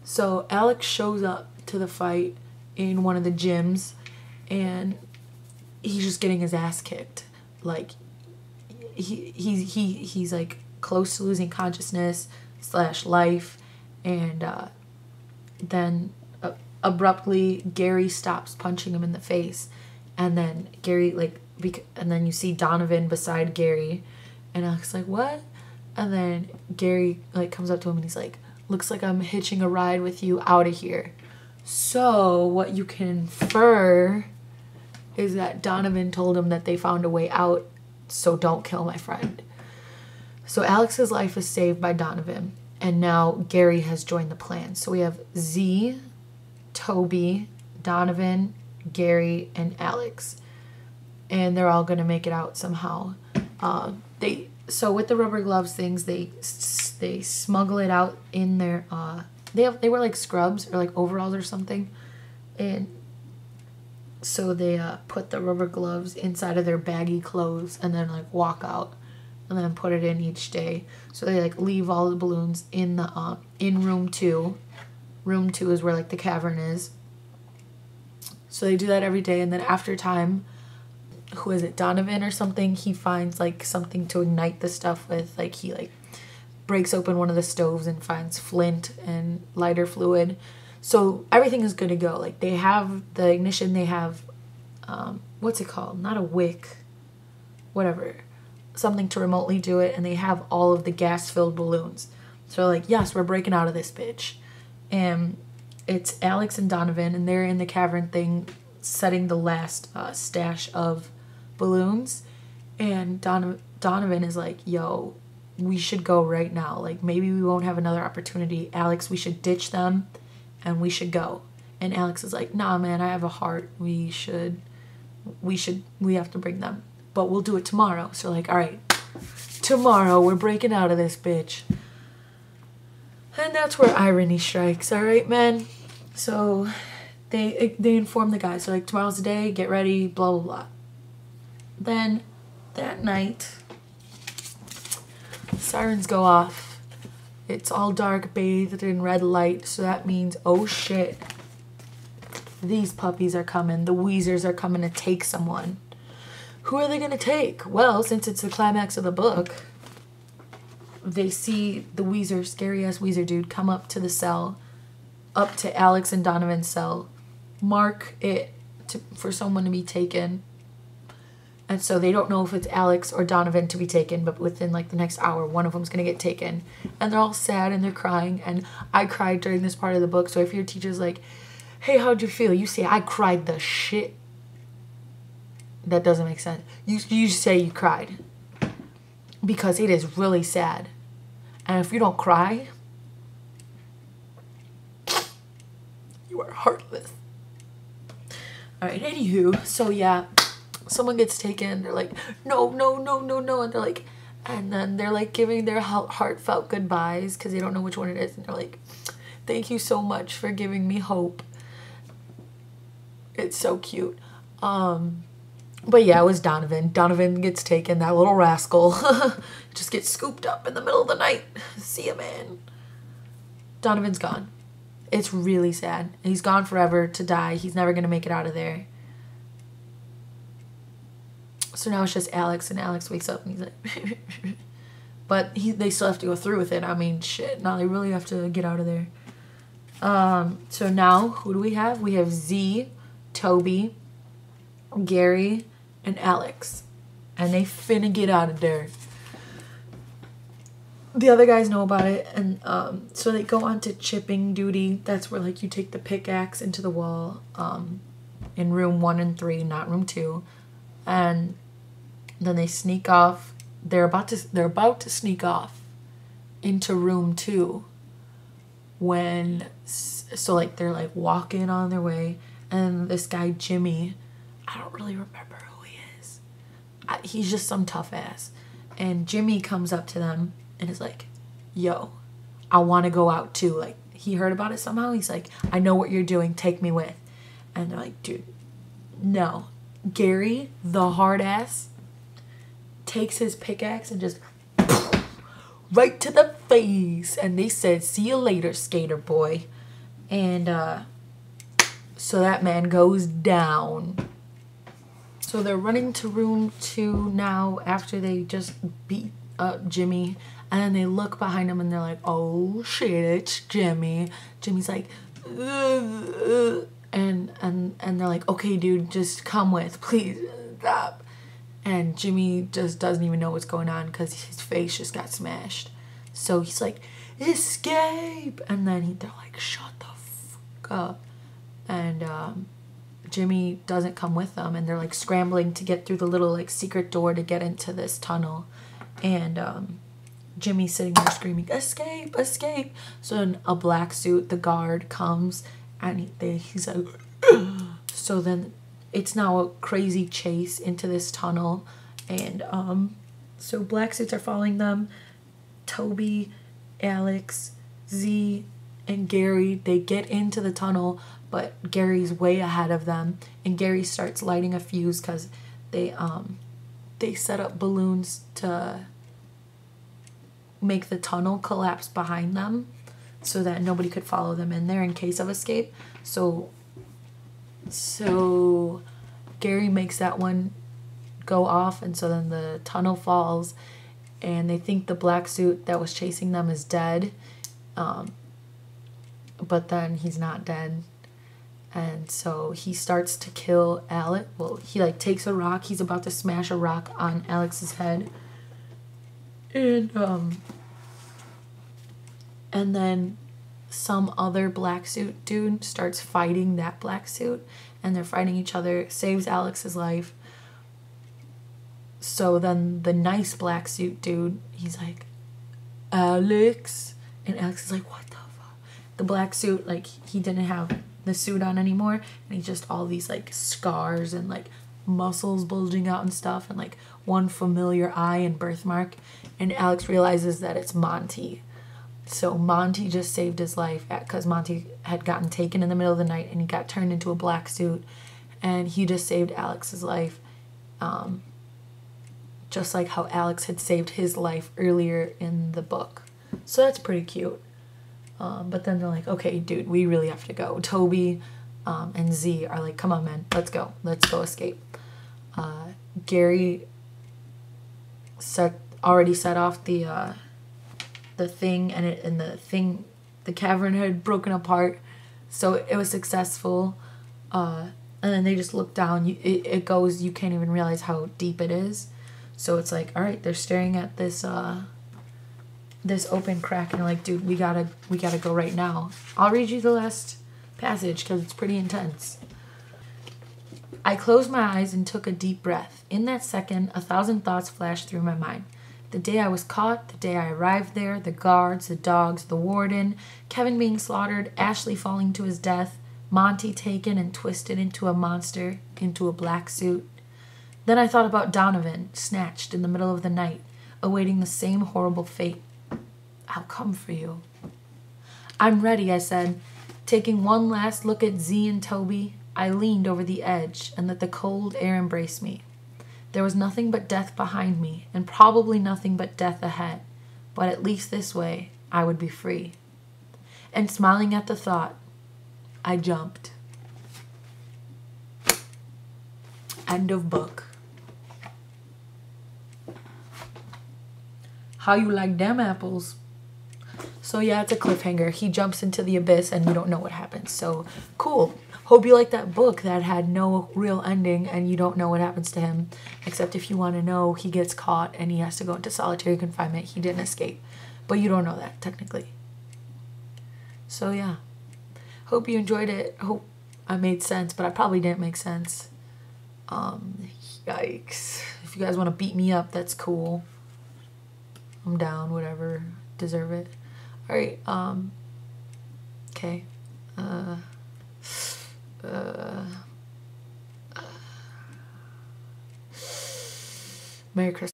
So Alex shows up to the fight in one of the gyms, and he's just getting his ass kicked. Like he's like close to losing consciousness / life, and then abruptly Gary stops punching him in the face, and then Gary and then you see Donovan beside Gary, and Alex is like, what? And then Gary like comes up to him and he's like, looks like I'm hitching a ride with you out of here. So what you can infer is that Donovan told him that they found a way out, so don't kill my friend. So Alex's life is saved by Donovan, and now Gary has joined the plan. So we have Z, Toby, Donovan, Gary, and Alex, and they're all gonna make it out somehow. So with the rubber gloves things, they smuggle it out in their they were like scrubs or like overalls or something, and so they put the rubber gloves inside of their baggy clothes and then like walk out and then put it in each day. So they like leave all the balloons in the in room 2. Room 2 is where like the cavern is. So they do that every day, and then after time, who is it, Donovan or something, he finds like something to ignite the stuff with. Like he like breaks open one of the stoves and finds flint and lighter fluid. So everything is good to go. Like they have the ignition, they have what's it called, not a wick, whatever, something to remotely do it, and they have all of the gas filled balloons. So like, yes, we're breaking out of this bitch. And it's Alex and Donovan, and they're in the cavern thing setting the last stash of balloons, and Donovan is like, yo, we should go right now, like maybe we won't have another opportunity. Alex, we should ditch them and we should go. And Alex is like, nah man, I have a heart, we have to bring them, but we'll do it tomorrow. So like, all right, tomorrow we're breaking out of this bitch. And that's where irony strikes. All right, man. So they inform the guys. So like, tomorrow's the day, get ready, blah blah blah. Then that night, sirens go off. It's all dark, bathed in red light. So that means, oh shit, these puppies are coming. The Weezers are coming to take someone. Who are they gonna take? Well, since it's the climax of the book, they see the Weezer, scary ass Weezer dude, come up to the cell, up to Alex and Donovan's cell, mark it for someone to be taken. And so they don't know if it's Alex or Donovan to be taken, but within like the next hour, one of them's gonna get taken. And they're all sad and they're crying, and I cried during this part of the book. So if your teacher's like, hey, how'd you feel? You say, I cried the shit. That doesn't make sense. You say you cried, because it is really sad. And if you don't cry, you are heartless. All right, anywho, so yeah, someone gets taken. They're like, no, no, no, no, no. And they're like, and then they're like giving their heartfelt goodbyes because they don't know which one it is. And they're like, thank you so much for giving me hope. It's so cute. But yeah, it was Donovan. Donovan gets taken, that little rascal. Just gets scooped up in the middle of the night. See ya, man. Donovan's gone. It's really sad. He's gone forever to die. He's never going to make it out of there. So now it's just Alex, and Alex wakes up and he's like... But they still have to go through with it. I mean, shit. Now they really have to get out of there. So now, who do we have? We have Z, Toby, Gary, and Alex, and they finna get out of there. The other guys know about it, and so they go on to chipping duty. That's where like you take the pickaxe into the wall in room 1 and 3, not room 2, and then they sneak off. They're about to sneak off into room 2 when, so like they're like walking on their way, and this guy Jimmy, I don't really remember who he is. He's just some tough ass. And Jimmy comes up to them and is like, yo, I want to go out too. Like, he heard about it somehow. He's like, I know what you're doing. Take me with. And they're like, dude, no. Gary, the hard ass, takes his pickaxe and just right to the face. And they said, see you later, skater boy. And so that man goes down. So they're running to room 2 now after they just beat up Jimmy. And then they look behind him and they're like, oh shit, it's Jimmy. Jimmy's like, ugh. And they're like, okay, dude, just come with, please stop. And Jimmy just doesn't even know what's going on because his face just got smashed. So he's like, escape. And then they're like, shut the fuck up. And Jimmy doesn't come with them. And they're like scrambling to get through the little like secret door to get into this tunnel. And Jimmy's sitting there screaming, escape, escape. So then a black suit, the guard, comes and he's like, so then it's now a crazy chase into this tunnel. And so black suits are following them. Toby, Alex, Z, and Gary, they get into the tunnel, but Gary's way ahead of them. And Gary starts lighting a fuse because they set up balloons to make the tunnel collapse behind them so that nobody could follow them in there in case of escape. So Gary makes that one go off, and so then the tunnel falls, and they think the black suit that was chasing them is dead, but then he's not dead. And so he starts to kill Alex. Well, he like takes a rock. He's about to smash a rock on Alex's head. And then some other black suit dude starts fighting that black suit, and they're fighting each other, saves Alex's life. So then the nice black suit dude, he's like, Alex. And Alex is like, what the fuck? The black suit, like, he didn't have the suit on anymore, and he's just all these like scars and like muscles bulging out and stuff, and like one familiar eye and birthmark. And Alex realizes that it's Monty. So Monty just saved his life because Monty had gotten taken in the middle of the night and he got turned into a black suit, and he just saved Alex's life, just like how Alex had saved his life earlier in the book. So that's pretty cute. But then they're like, okay, dude, we really have to go. Toby and Z are like, come on, man, let's go escape. Gary already set off the thing, and the cavern had broken apart, so it was successful. And then they just look down. It goes, you can't even realize how deep it is. So it's like, all right, they're staring at this this open crack, and they're like, dude, we gotta go right now. I'll read you the last passage because it's pretty intense. I closed my eyes and took a deep breath. In that second, 1,000 thoughts flashed through my mind. The day I was caught, the day I arrived there, the guards, the dogs, the warden, Kevin being slaughtered, Ashley falling to his death, Monty taken and twisted into a monster, into a black suit. Then I thought about Donovan, snatched in the middle of the night, awaiting the same horrible fate. I'll come for you. I'm ready, I said. Taking one last look at Z and Toby, I leaned over the edge and let the cold air embrace me. There was nothing but death behind me, and probably nothing but death ahead, but at least this way I would be free. And smiling at the thought, I jumped. End of book. How you like them apples? So yeah, it's a cliffhanger. He jumps into the abyss and we don't know what happens. So cool. Hope you like that book that had no real ending and you don't know what happens to him. Except if you want to know, he gets caught and he has to go into solitary confinement. He didn't escape. But you don't know that, technically. So yeah. Hope you enjoyed it. Hope I made sense, but I probably didn't make sense. Yikes. If you guys want to beat me up, that's cool. I'm down, whatever. Deserve it. Alright, okay. Merry Christmas.